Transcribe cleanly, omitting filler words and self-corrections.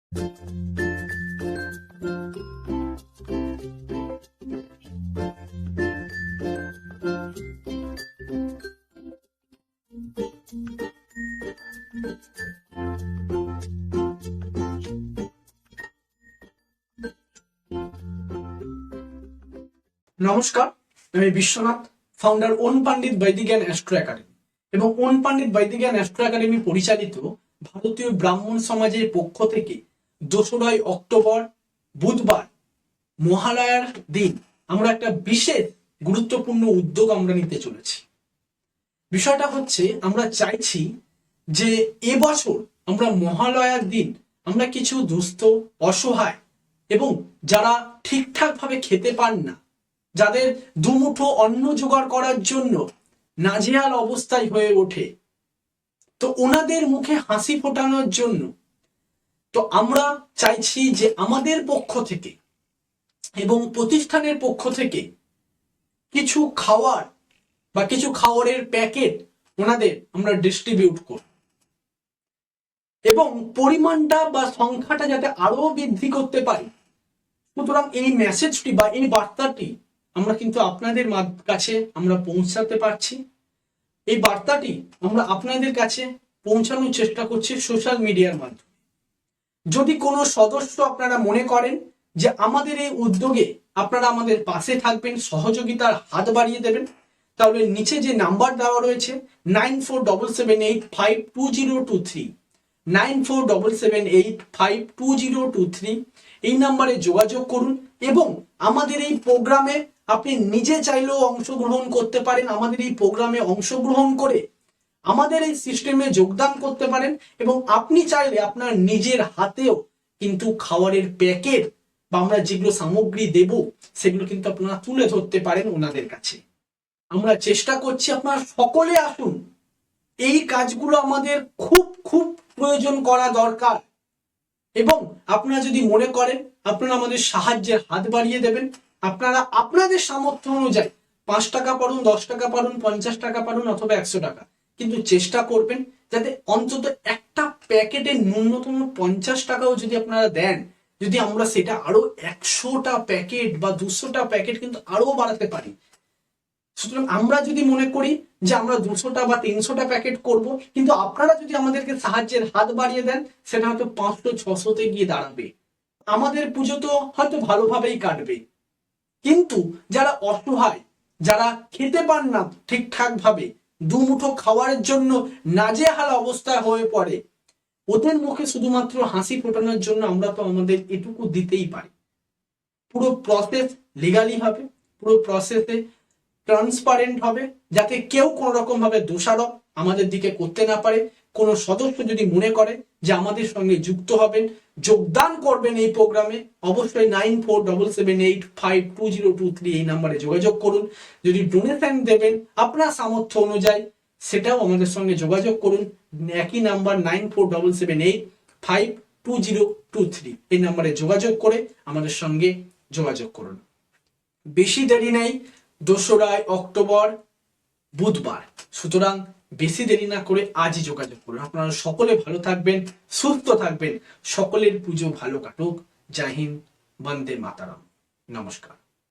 নমস্কার, আমি Biswanath, founder on পণ্ডিত বৈদিক জ্ঞান অ্যাস্ট্রো একাডেমি এবং ওন পণ্ডিত বৈদিক জ্ঞান অ্যাস্ট্রো একাডেমি পরিচালিত ভারতীয় ব্রাহ্মণ সমাজের পক্ষ থেকে 2রা অক্টোবর বুধবার মহালয়ার দিন আমরা একটা বিশেষ গুরুত্বপূর্ণ উদ্যোগ আমরা নিতে চলেছি। বিষয়টা হচ্ছে, আমরা চাইছি যে এবছর আমরা মহালয়ার দিন আমরা কিছু দুস্থ, অসহায় এবং যারা ঠিকঠাক ভাবে খেতে পান না, যাদের দুমুঠো অন্ন জোগাড় করার জন্য নাজেহাল অবস্থায় হয়ে ওঠে, তো ওনাদের মুখে হাসি ফোটানোর জন্য তো আমরা চাইছি যে আমাদের পক্ষ থেকে এবং প্রতিষ্ঠানের পক্ষ থেকে কিছু খাওয়ার বা কিছু খাবারের প্যাকেট ওনাদের আমরা ডিস্ট্রিবিউট করব এবং পরিমাণটা বা সংখ্যাটা যাতে আরো বৃদ্ধি করতে পারি। সুতরাং এই মেসেজটি বা এই বার্তাটি আমরা কিন্তু আপনাদের কাছে আমরা পৌঁছাতে পারছি। এই বার্তাটি আমরা আপনাদের কাছে পৌঁছানোর চেষ্টা করছি সোশ্যাল মিডিয়ার মাধ্যমে। যদি কোনো সদস্য আপনারা মনে করেন যে আমাদের এই উদ্যোগে আপনারা আমাদের পাশে থাকবেন, সহযোগিতার হাত বাড়িয়ে দেবেন, তাহলে নিচে যে নাম্বার দেওয়া রয়েছে 9477852023 9477852023 এই নাম্বারে যোগাযোগ করুন এবং আমাদের এই প্রোগ্রামে আপনি নিজে চাইলেও অংশগ্রহণ করতে পারেন। আমাদের এই প্রোগ্রামে অংশগ্রহণ করে আমাদের এই সিস্টেমে যোগদান করতে পারেন এবং আপনি চাইলে আপনার নিজের হাতেও কিন্তু খাবারের প্যাকেট বা আমরা যেগুলো সামগ্রী দেব সেগুলো কিন্তু আপনারা তুলে ধরতে পারেন ওনাদের কাছে। আমরা চেষ্টা করছি আপনারা সকলে আসুন, এই কাজগুলো আমাদের খুব খুব প্রয়োজন করা দরকার এবং আপনারা যদি মনে করেন আপনারা আমাদের সাহায্যের হাত বাড়িয়ে দেবেন, আপনারা আপনাদের সামর্থ্য অনুযায়ী 5 টাকা পারুন, 10 টাকা পারুন, 50 টাকা পারুন অথবা 100 টাকা, কিন্তু চেষ্টা করবেন যাতে অন্তত একটা প্যাকেটে ন্যূনতম 50 টাকাও যদি আপনারা দেন, যদি আমরা সেটা আরো 100টা প্যাকেট বা 200টা প্যাকেট কিন্তু আরো বাড়াতে পারি। সুতরাং আমরা যদি মনে করি যে আমরা 200টা বা 300টা প্যাকেট করব, কিন্তু আপনারা যদি আমাদেরকে সাহায্যের হাত বাড়িয়ে দেন সেটা হয়তো 500-600তে গিয়ে দাঁড়াবে। আমাদের পুজো তো হয়তো ভালোভাবেই কাটবে, কিন্তু যারা অসহায়, যারা খেতে পান না ঠিকঠাক ভাবে, দুমুঠো খাওয়ার জন্য নাজেহাল অবস্থায় হয়ে পড়ে, ওদের মুখে শুধুমাত্র হাসি ফোটানোর জন্য আমরা তো আমাদের এটুকু দিতেই পারি। পুরো প্রসেস লিগালি হবে, পুরো প্রসেসে ট্রান্সপারেন্ট হবে, যাতে কেউ কোনো রকম ভাবে দোষারোপ আমাদের দিকে করতে না পারে। কোনো সদস্য যদি মনে করে যে আমাদের সঙ্গে যুক্ত হবেন, যোগদান করবেন এই প্রোগ্রামে, অবশ্যই 9477852023 এই নাম্বারে যোগাযোগ করুন। যদি ডোনেশন দেবেন আপনার সামর্থ্য অনুযায়ী, সেটাও আমাদের সঙ্গে যোগাযোগ করুন। একই নাম্বার 9477852023 এই নাম্বারে যোগাযোগ করে আমাদের সঙ্গে যোগাযোগ করুন। বেশি দেরি নেই, 2রা অক্টোবর বুধবার, সুতরাং বেশি দেরি না করে আজই যোগাযোগ করুন। আপনারা সকলে ভালো থাকবেন, সুস্থ থাকবেন, সকলের পুজো ভালো কাটুক। জয় হিন্দ, বন্দে মাতারাম, নমস্কার।